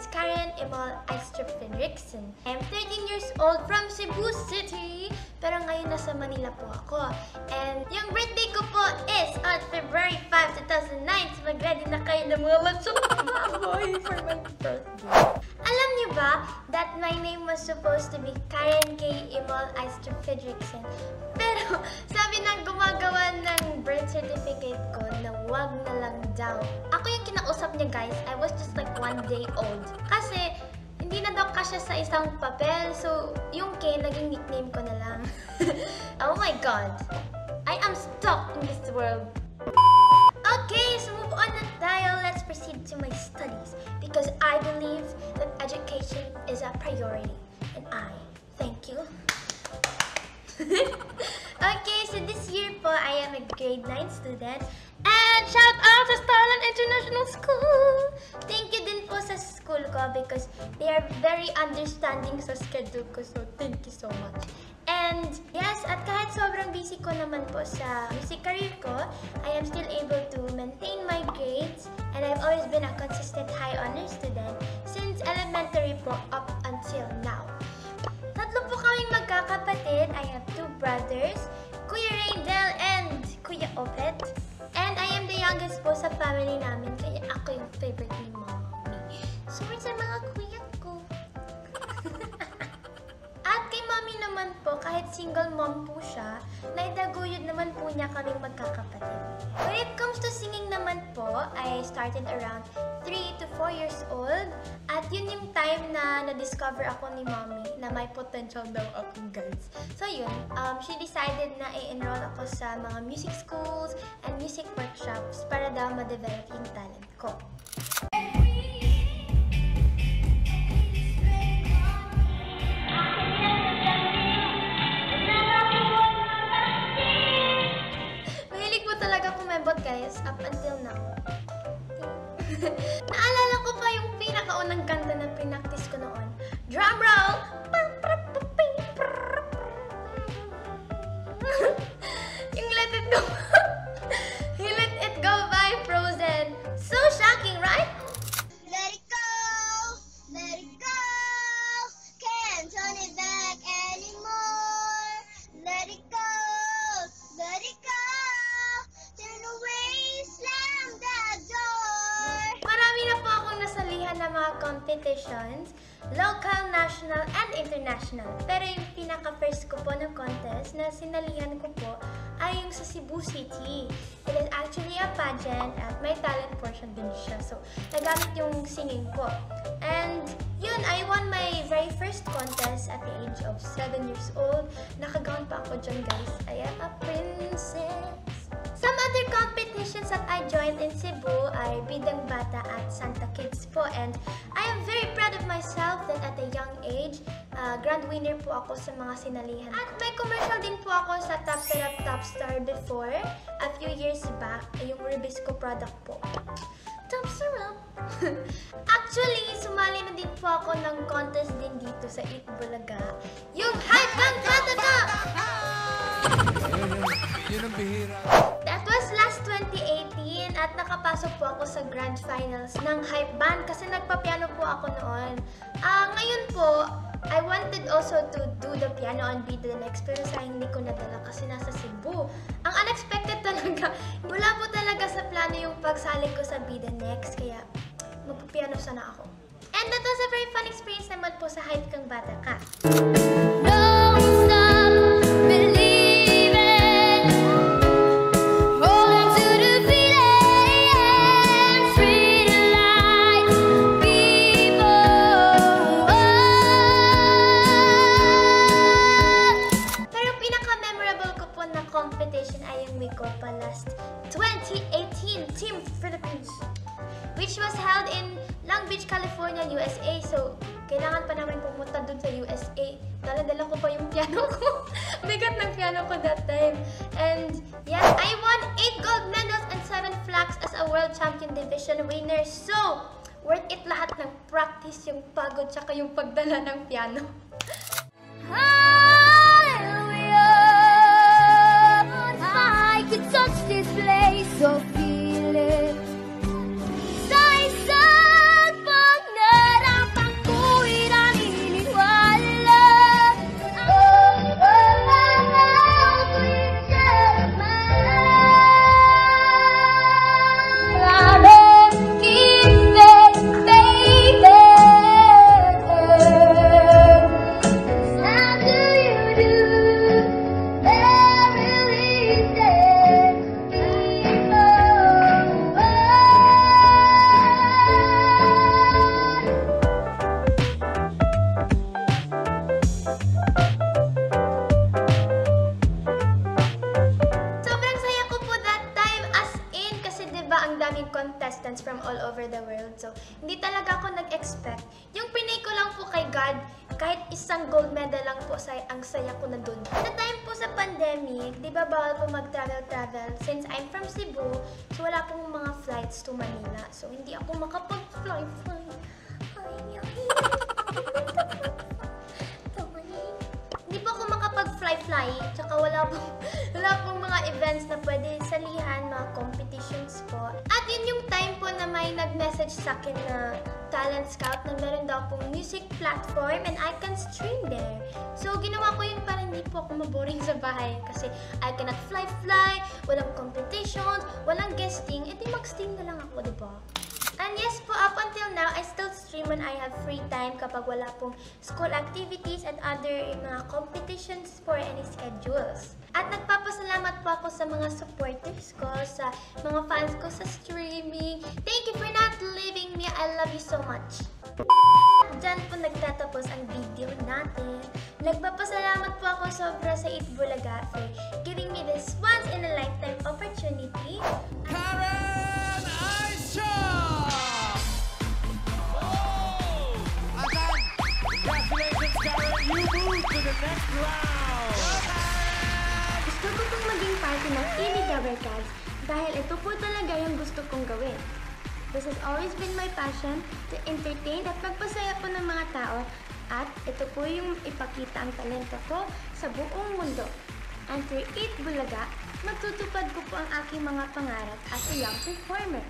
is Karen Emil Eistrup Fredrickson. I'm 13 years old from Cebu City, pero ngayon nasa Manila po ako. And yung birthday ko po is on February 5, 2009. So mag-ready na kayo ng mga mansong baboy for my birthday. Alam niyo ba that my name was supposed to be Karen K. Emil Eistrup Fredrickson? Pero sabi ng gumagawa ng birth certificate ko na wag na lang daw. Ako yung kinausap niya, guys. I was just like 1 day old. Kasi hindi na daw kasya sa isang papel. So yung K naging nickname ko na lang. Oh my God. I am stuck in this world. Okay, so move on na tayo. Let's proceed to my studies. Because I believe that education is a priority. And I thank you. Okay, so this year po, I am a grade 9 student. And shout out to Starland International School! Thank you din po sa school ko because they are very understanding sa schedule ko. So, thank you so much. And yes, at kahit sobrang busy ko naman po sa music career ko, I am still able to maintain my grades. And I've always been a consistent high honor student since elementary po up until now. Tatlo po kaming magkakapatid. I have 2 brothers, Kuya Raydel and Kuya Opet. And I am the youngest po sa family namin, kaya ako yung favorite ni Mommy. Sorry sa mga kuya ko. At kay Mommy naman po, kahit single mom po siya, naitaguyod naman po niya kaming magkakapatid. When it comes to singing naman po, I started around 3 to 4 years old. At yun yung time na na-discover ako ni Mommy na may potential daw ako, guys. So yun, she decided na i-enroll ako sa mga music schools and music workshops para daw ma-develop yung talent ko. Mahilig po talaga kumembot, guys, up until now. Naalala ko pa yung pinakaunang kanta na pinaktis ko noon. Drum roll! Yung Let It Go. Yung Let It Go by Frozen. So shocking, right? Let it go, let it go. Can't turn it back anymore. Let it go, let it go. Turn away, slam that door. Marami na po akong nasalihan ng mga competitions, local, national, and international. Pero yung pinaka-first ko po ng contest na sinalihan ko po ay yung sa Cebu City. It is actually a pageant at may talent portion din siya. So, nagamit yung singing ko. And yun, I won my very first contest at the age of 7 years old. Nakagaon pa ako dyan, guys. I am a princess. Some other competitions that I joined in Cebu ay Bidang Bata at Santa Kids po. And I am very proud of myself that at a young age, grand winner po ako sa mga sinalihan ko. At may commercial din po ako sa Top Serap Top Star before, a few years back, yung Ribisco product po. Top Serap! Actually, sumali na din po ako ng contest din dito sa Itbulaga. Yung Hype Band Bata! Yun ang bihira. That was last 2018 at nakapasok po ako sa grand finals ng Hype Band kasi nagpa-piano po ako noon. Ngayon po, I wanted also to do the piano on Be The Next pero sayang hindi ko nadala kasi nasa Cebu. Ang unexpected talaga, wala po talaga sa plano yung pagsali ko sa Be The Next kaya magpa-piano sana ako. And that was a very fun experience naman po sa Hype Kang Bata Ka. Last 2018 Team Philippines, which was held in Long Beach, California, USA. So, kailangan pa namin pumunta dun sa USA. Dala-dala ko pa yung piano ko. Bigat ng piano ko that time. And yes, I won 8 gold medals and 7 flags as a world champion division winner. So, worth it lahat ng practice, yung pagod, tsaka yung pagdala ng piano. Touch this place, so feel it. Sa isang pag over the world. So, hindi talaga ako nag-expect. Yung pinay ko lang po kay God, kahit isang gold medal lang po, ang saya ko na dun. Sa time po sa pandemic, di ba bawal po mag-travel. Since I'm from Cebu, so wala pong mga flights to Manila. So, hindi ako makapag-fly. Hindi po ako makapag-fly. Tsaka wala pong mga events na pwede salihan, mga competitions po. At yun yung time po na may nag-message sa akin na talent scout na meron daw pong music platform and I can stream there. So, ginawa ko yun para hindi po ako maboring sa bahay kasi I cannot fly, walang competitions, walang guesting, edi mag-stream na lang ako, diba? And yes po, up until now, I still stream when I have free time kapag wala pong school activities and other mga competitions for any schedules. At nagpapasalamat po ako sa mga supporters ko, sa mga fans ko sa streaming. Thank you for not leaving me. I love you so much. Diyan po nagtatapos ang video natin. Nagpapasalamat po ako sobra sa Itbulaga for giving me this once-in-a-lifetime opportunity. Karen Aisha! Congratulations, Karen! You move to the next round! Gusto ko pong maging party ng Iligawer Cats dahil ito po talaga yung gusto kong gawin. This has always been my passion to entertain at magpasaya po ng mga tao at ito po yung ipakita ang talento ko sa buong mundo. And through Itbulaga, matutupad ko po ang aking mga pangarap as a young performer.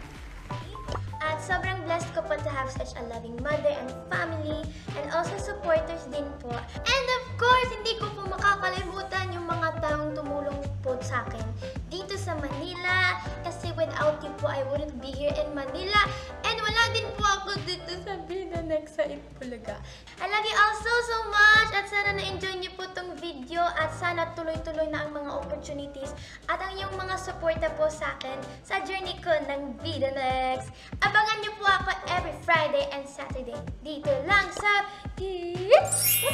At sobrang blessed ko po to have such a loving mother and family and also supporters din po. And of course, hindi ko po makakalimutan yung mga taong tumulong po sa akin dito sa Manila kasi without you po, I wouldn't be here in Manila and wala din po ako dito sa Binanex sa Itbulaga. I love you all so much at sana na-enjoy niyo po tong video at sana tuloy-tuloy na ang mga opportunities at ang yung mga suporta po sa akin sa journey ko ng Binanex. Abangan niyo po ako every Friday and Saturday dito lang sa Kids!